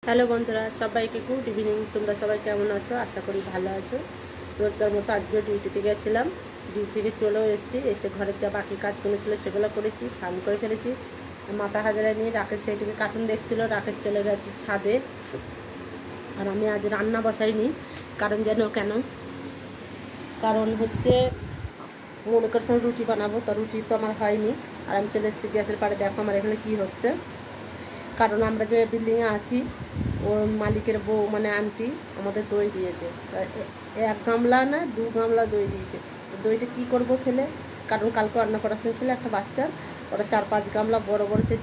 Hello বন্ধুরা, সবাইকে good evening. তোমরা সবাই কেমন আছো? আশা করি ভালো আছো। রোজকার মতো আজকেও ডিউটিতে গেছিলাম, ডিউটি থেকে চলেও এসেছি। এসে ঘরের যা বাকি কাজগুলো ছিল সেগুলো করেছি, স্নান করে ফেলেছি। মাথা হাজারে নিয়ে রাকেশ সেই থেকে কার্টুন দেখছিল। রাকেশ চলে গেছে ছাদে, আর আমি আজ রান্না বসাইনি। কারণ কারণ হচ্ছে মনে করছিলাম রুটি বানাবো, তো রুটি তো আমার হয়নি। আর আমি চলে এসেছি গ্যাসের পাড়ে। দেখো আমার এখানে কী হচ্ছে। কারণ আমরা যে বিল্ডিংয়ে আছি, ওর মালিকের বউ মানে আন্টি আমাদের দই দিয়েছে। এক গামলা না 2 গামলা দই দিয়েছে। তো দইটা কী করবো ফেলে? কারণ কালকে অন্নপ্রাশন ছিল একটা বাচ্চার। ওরা 4-5 গামলা বড় বড় সে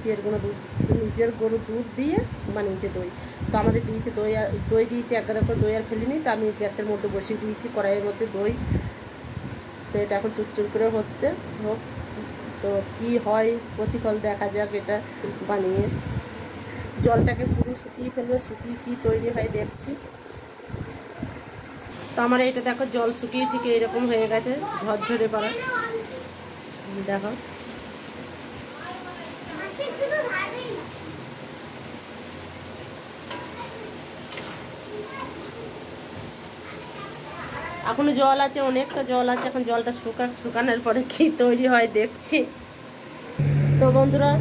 নিজের গরুর দুধ দিয়ে বানিয়েছে দই। তো আমাদের দিয়েছে দই দিয়েছে 1 গাদা করে। দই আর ফেলিনি, তো আমি গ্যাসের মধ্যে বসিয়ে দিয়েছি কড়াইয়ের মধ্যে দই। তো এটা এখন চুরচুর করে হচ্ছে, হোক। তো কী হয় প্রতিফল দেখা যাক এটা বানিয়ে। জলটাকে পুরো শুকিয়ে ফেলবে, শুকিয়ে কী তৈরি হয় দেখছি। তো আমার এটা দেখো জল শুকিয়ে ঠিক এরকম হয়ে গেছে, ঝরঝরে পড়া। দেখো এখনো জল আছে, অনেকটা জল আছে। এখন জলটা শুকানোর পরে কি তৈরি হয় দেখছি। তো বন্ধুরা,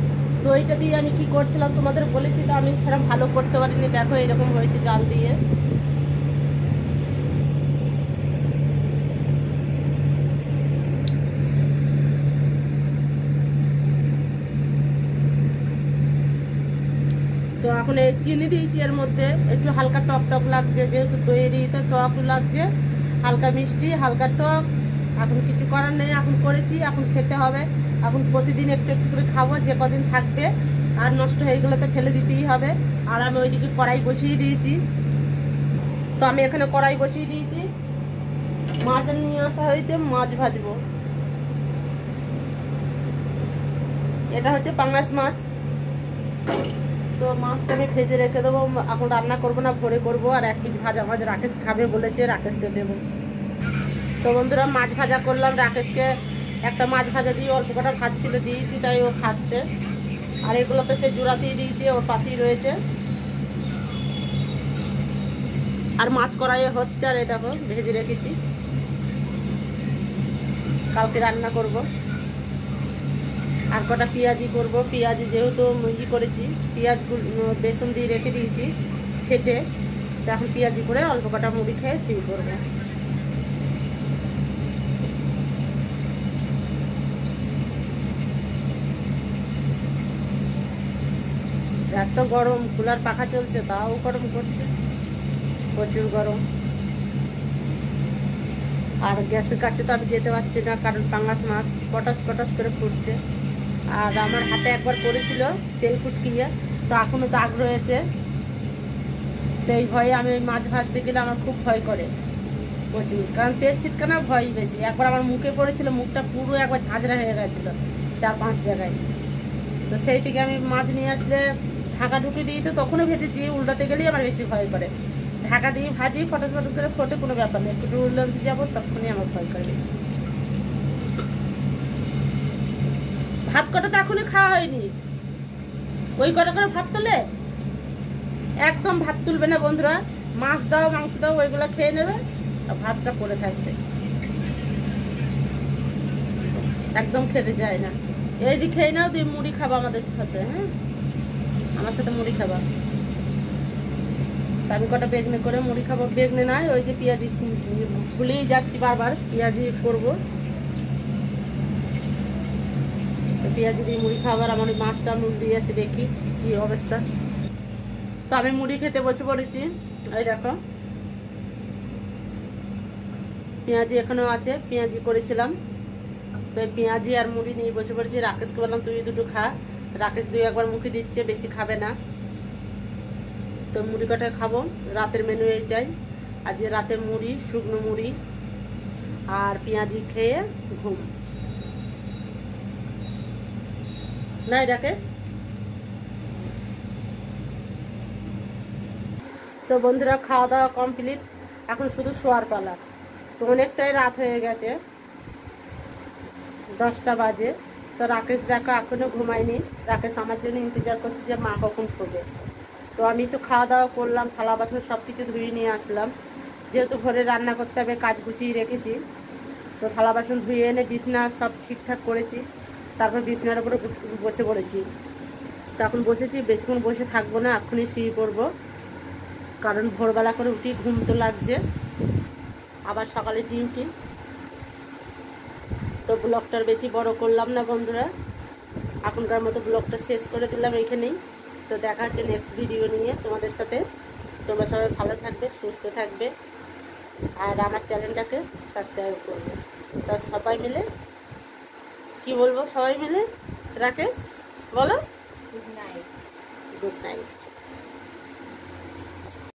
দইটা দিয়ে আমি কি করছিলাম তোমাদের বলেছি, তো আমি সেরকম ভালো করতে পারিনি। দেখো এরকম হয়েছে জাল দিয়ে। তো এখন এই চিনি দিয়েছি এর মধ্যে, একটু হালকা টক টক লাগছে, যেহেতু দইয়েরই তো টক লাগছে, হালকা মিষ্টি হালকা টক। এখন কিছু করার নেই, এখন করেছি, এখন খেতে হবে। এখন প্রতিদিন একটু একটু করে খাবো, যে কদিন থাকবে। আর নষ্ট হয়ে গেলে তো ফেলে দিতেই হবে। আর আমি ওইদিকে কড়াই বসিয়ে দিয়েছি। তো আমি এখানে কড়াই বসিয়ে দিয়েছি, মাছ নিয়ে আসা হয়েছে, মাছ ভাজবো। এটা হচ্ছে পাঙ্গাস মাছ। তো মাছটা আমি ভেজে রেখে দেবো, এখন রান্না করবো না, ভোরে করবো। আর 1 পিস ভাজা মাছ রাকেশ খাবে বলেছে, রাকেশকে দেবো। তো বন্ধুরা, মাছ ভাজা করলাম। রাকেশকে একটা মাছ ভাজা দিয়ে অল্প কটা ভাত ছিল দিয়েছি, তাই ও খাচ্ছে। আর এগুলো তো সে জোড়াতেই দিয়েছে, ওর পাশেই রয়েছে। আর মাছ কড়াইয়ে হচ্ছে, আর এই দেখো ভেজে রেখেছি, কালকে রান্না করব। আর কটা পেঁয়াজি করব। পেঁয়াজি যেহেতু করেছি, পেঁয়াজগুলো বেসন দিয়ে রেখে দিয়েছি ফেটে। তো এখন পেঁয়াজি করে অল্প কটা মুড়ি খেয়ে শুয়ে করবো। এত গরম, কুলার পাখা চলছে তাও গরম করছে, প্রচুর গরম। আর গ্যাসের কাছে তো আমি যেতে পারছি না, কারণ পাঙ্গাস মাছ পটাশ পটাশ করে ফুটছে। আর আমার হাতে একবার পড়েছিল তেল ফুটকিয়ে, তো এখনও দাগ রয়েছে। তো এই ভয়ে আমি মাছ ভাজতে গেলে আমার খুব ভয় করে প্রচুর, কারণ তেল ছিটকানোর ভয় বেশি। একবার আমার মুখে পড়েছিল, মুখটা পুরো একবার ঝাঁঝরা হয়ে গেছিলো 4-5 জায়গায়। তো সেই থেকে আমি মাছ নিয়ে আসলে ঢাকা ঢুকে দিই, তো তখনও ভেজেছি। উল্টাতে গেলেই আমার বেশি ভয় করে। ঢাকা দিয়ে ভাজি, ফটাস ফটাস করে ফোটে, কোনো ব্যাপার নেই। একটু উল্টাতে যাবো তখনই আমার ভয় করে বেশি। ভাত কটা তো এখনই খাওয়া হয়নি, ওই কটা করে ভাত তোলে। একদম ভাত তুলবে না বন্ধুরা, মাছ দাও মাংস দাও ওইগুলো খেয়ে নেবে, আর ভাতটা পড়ে থাকবে, একদম খেতে যায় না। এই দিকে খেয়ে নাও, দিয়ে মুড়ি খাবা আমাদের সাথে। হ্যাঁ, আমার সাথে মুড়ি খাবা। আমি কটা বেগনে করে মুড়ি খাবো। বেগনে নয়, ওই যে পেঁয়াজি, ভুলেই যাচ্ছি বারবার, পেঁয়াজি করবো। তো পেঁয়াজি দিয়ে মুড়ি খাবার। আমার ওই মাছটা মুখ দিয়ে এসে দেখি কি অবস্থা। তো আমি মুড়ি খেতে বসে পড়েছি। এই দেখো পেঁয়াজি এখনও আছে, পেঁয়াজি করেছিলাম। তো এই পেঁয়াজি আর মুড়ি নিয়ে বসে পড়েছি। রাকেশকে বললাম তুই দুটো খা। রাকেশ 2-1 মুখে দিচ্ছে, বেশি খাবে না। তো মুড়ি কটা খাবো, রাতের মেনু এইটাই। আজকে রাতে মুড়ি, শুকনো মুড়ি আর পেঁয়াজি খেয়ে ঘুম। নাই রাকেশ? তো বন্ধুরা, খাওয়া দাওয়া কমপ্লিট, এখন শুধু শোয়ার পালা। তো অনেকটাই রাত হয়ে গেছে, 10টা বাজে। তো রাকেশ দেখো এখনো ঘুমায়নি। রাকেশ আমার জন্য ইন্তজার করছে যে মা কখন শোবে। তো আমি তো খাওয়া দাওয়া করলাম, থালা বাসন সব কিছু ধুয়ে নিয়ে আসলাম, যেহেতু ঘরে রান্না করতে হবে কাজ গুছিয়ে রেখেছি। তো থালা বাসন ধুয়ে এনে বিছনা সব ঠিকঠাক করেছি, তারপর বিছনার উপরে বসে পড়েছি। তখন বসেছি, বেশিক্ষণ বসে থাকবো না, এক্ষুনি শুয়ে পড়বো, কারণ ভোরবেলা করে উঠি ঘুম তো লাগছে, আবার সকালে ডিউটি। তো ব্লগটার বেশি বড় করলাম না বন্ধুরা, এখনকার মতো ব্লগটা শেষ করে দিলাম এইখানেই। তো দেখা হচ্ছে নেক্সট ভিডিও নিয়ে তোমাদের সাথে। তোমরা সবাই ভালো থাকবে, সুস্থ থাকবে, আর আমার চ্যানেলটাকে সাবস্ক্রাইব করবে। তা সবাই মিলে কি বলবো, সবাই মিলে রাকেশ বলো, গুড নাইট। Good night.